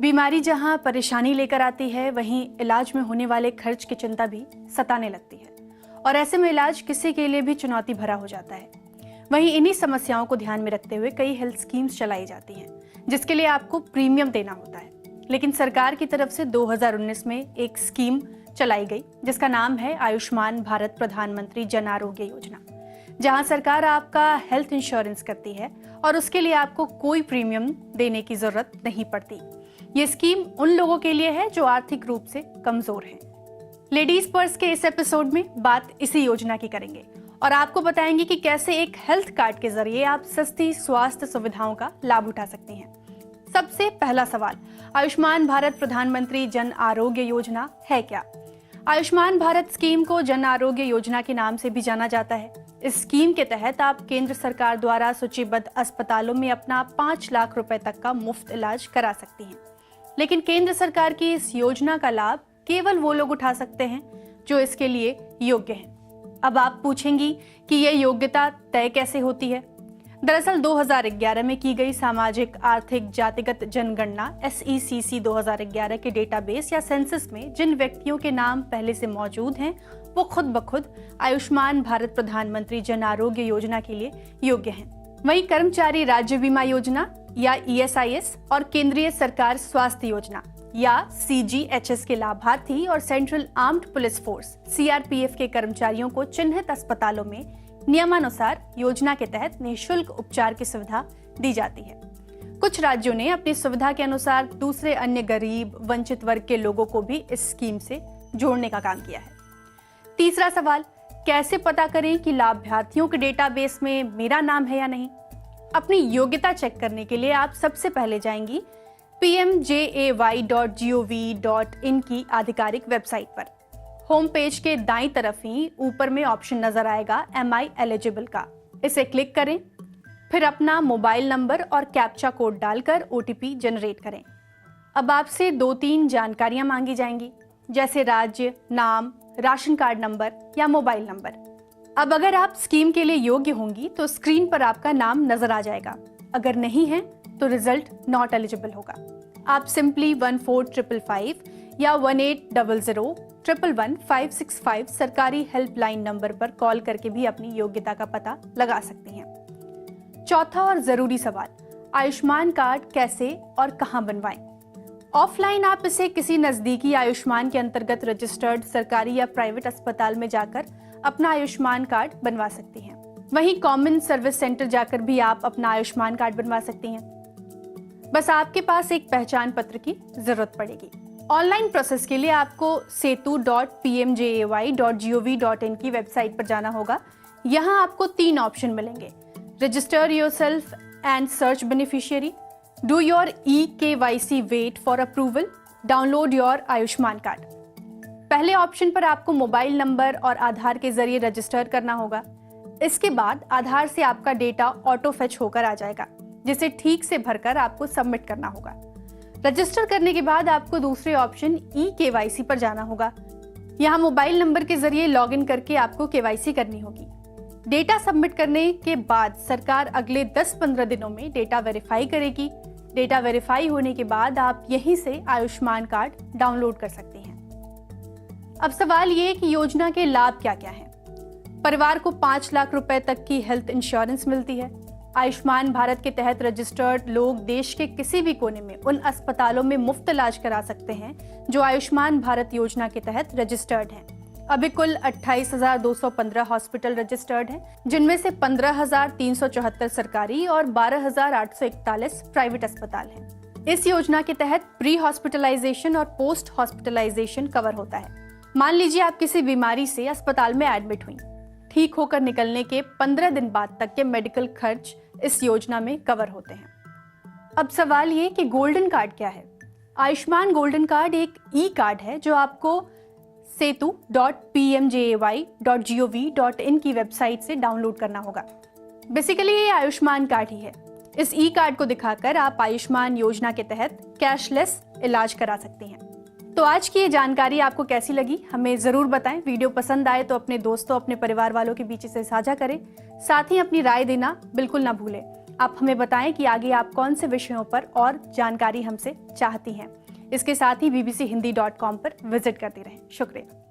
बीमारी जहां परेशानी लेकर आती है, वहीं इलाज में होने वाले खर्च की चिंता भी सताने लगती है और ऐसे में इलाज किसी के लिए भी चुनौती भरा हो जाता है। वहीं इन्हीं समस्याओं को ध्यान में रखते हुए कई हेल्थ स्कीम्स चलाई जाती हैं, जिसके लिए आपको प्रीमियम देना होता है। लेकिन सरकार की तरफ से 2019 में एक स्कीम चलाई गई जिसका नाम है आयुष्मान भारत प्रधानमंत्री जन आरोग्य योजना, जहां सरकार आपका हेल्थ इंश्योरेंस करती है और उसके लिए आपको कोई प्रीमियम देने की जरूरत नहीं पड़ती। ये स्कीम उन लोगों के लिए है जो आर्थिक रूप से कमजोर हैं। लेडीज पर्स के इस एपिसोड में बात इसी योजना की करेंगे और आपको बताएंगे कि कैसे एक हेल्थ कार्ड के जरिए आप सस्ती स्वास्थ्य सुविधाओं का लाभ उठा सकती हैं। सबसे पहला सवाल, आयुष्मान भारत प्रधानमंत्री जन आरोग्य योजना है क्या? आयुष्मान भारत स्कीम को जन आरोग्य योजना के नाम से भी जाना जाता है। इस स्कीम के तहत आप केंद्र सरकार द्वारा सूचीबद्ध अस्पतालों में अपना 5 लाख रुपए तक का मुफ्त इलाज करा सकती हैं। लेकिन केंद्र सरकार की इस योजना का लाभ केवल वो लोग उठा सकते हैं जो इसके लिए योग्य हैं। अब आप पूछेंगी कि यह योग्यता तय कैसे होती है? दरअसल 2011 में की गई सामाजिक आर्थिक जातिगत जनगणना SECC 2011 के डेटाबेस या सेंसस में जिन व्यक्तियों के नाम पहले से मौजूद हैं, वो खुद ब खुद आयुष्मान भारत प्रधानमंत्री जन आरोग्य योजना के लिए योग्य हैं। वहीं कर्मचारी राज्य बीमा योजना या ESIS और केंद्रीय सरकार स्वास्थ्य योजना या CGHS के लाभार्थी और central armed police force CRPF के कर्मचारियों को चिन्हित अस्पतालों में नियमानुसार योजना के तहत निःशुल्क उपचार की सुविधा दी जाती है। कुछ राज्यों ने अपनी सुविधा के अनुसार दूसरे अन्य गरीब वंचित वर्ग के लोगों को भी इस स्कीम से जोड़ने का काम किया है। तीसरा सवाल, कैसे पता करें कि लाभार्थियों के डेटाबेस में मेरा नाम है या नहीं? अपनी योग्यता चेक करने के लिए आप सबसे पहले जाएंगी pmjay.gov.in की आधिकारिक वेबसाइट पर। होम पेज के दाईं तरफ ही ऊपर में ऑप्शन नजर आएगा Am I eligible का, इसे क्लिक करें। फिर अपना मोबाइल नंबर और कैप्चा कोड डालकर OTP जनरेट करें। अब आपसे 2-3 जानकारियां मांगी जाएंगी, जैसे राज्य, नाम, राशन कार्ड नंबर या मोबाइल नंबर। अब अगर आप स्कीम के लिए योग्य होंगी तो स्क्रीन पर आपका नाम नजर आ जाएगा। अगर नहीं है तो रिजल्ट नॉट एलिजिबल होगा। आप सिंपली 14555 या 1800-111-565 सरकारी हेल्पलाइन नंबर पर कॉल करके भी अपनी योग्यता का पता लगा सकती हैं। चौथा और जरूरी सवाल, आयुष्मान कार्ड कैसे और कहां बनवाएं? ऑफलाइन आप इसे किसी नजदीकी आयुष्मान के अंतर्गत रजिस्टर्ड सरकारी या प्राइवेट अस्पताल में जाकर अपना आयुष्मान कार्ड बनवा सकती हैं। वहीं कॉमन सर्विस सेंटर जाकर भी आप अपना आयुष्मान कार्ड बनवा सकती हैं। बस आपके पास एक पहचान पत्र की जरूरत पड़ेगी। ऑनलाइन प्रोसेस के लिए आपको setu.pmjay.gov.in की वेबसाइट पर जाना होगा। यहाँ आपको 3 ऑप्शन मिलेंगे, register yourself and search beneficiary, do your eKYC wait for approval, download your Ayushman card. पहले ऑप्शन पर आपको मोबाइल नंबर और आधार के जरिए रजिस्टर करना होगा। इसके बाद आधार से आपका डेटा ऑटो फेच होकर आ जाएगा, जिसे ठीक से भरकर आपको सबमिट करना होगा। रजिस्टर करने के बाद आपको दूसरे ऑप्शन eKYC पर जाना होगा। यहाँ मोबाइल नंबर के जरिए लॉगिन करके आपको KYC करनी होगी। डेटा सबमिट करने के बाद सरकार अगले 10-15 दिनों में डेटा वेरीफाई करेगी। डेटा वेरीफाई होने के बाद आप यहीं से आयुष्मान कार्ड डाउनलोड कर सकती हैं। अब सवाल ये कि योजना के लाभ क्या क्या हैं? परिवार को 5 लाख रुपए तक की हेल्थ इंश्योरेंस मिलती है। आयुष्मान भारत के तहत रजिस्टर्ड लोग देश के किसी भी कोने में उन अस्पतालों में मुफ्त इलाज करा सकते हैं जो आयुष्मान भारत योजना के तहत रजिस्टर्ड हैं। अभी कुल 28,215 हॉस्पिटल रजिस्टर्ड हैं, जिनमें से 15,374 सरकारी और 12,841 प्राइवेट अस्पताल हैं। इस योजना के तहत प्री हॉस्पिटलाइजेशन और पोस्ट हॉस्पिटलाइजेशन कवर होता है। मान लीजिए आप किसी बीमारी से अस्पताल में एडमिट हुई, ठीक होकर निकलने के 15 दिन बाद तक के मेडिकल खर्च इस योजना में कवर होते हैं। अब सवाल ये कि गोल्डन कार्ड क्या है? आयुष्मान गोल्डन कार्ड एक कार्ड है जो आपको setu.pmjay.gov.in की वेबसाइट से डाउनलोड करना होगा। बेसिकली ये आयुष्मान कार्ड ही है। इस कार्ड को दिखाकर आप आयुष्मान योजना के तहत कैशलेस इलाज करा सकती हैं। तो आज की ये जानकारी आपको कैसी लगी हमें जरूर बताएं। वीडियो पसंद आए तो अपने दोस्तों, अपने परिवार वालों के बीच इसे साझा करें। साथ ही अपनी राय देना बिल्कुल ना भूलें। आप हमें बताएं कि आगे आप कौन से विषयों पर और जानकारी हमसे चाहती हैं। इसके साथ ही bbchindi.com पर विजिट करती रहें। शुक्रिया।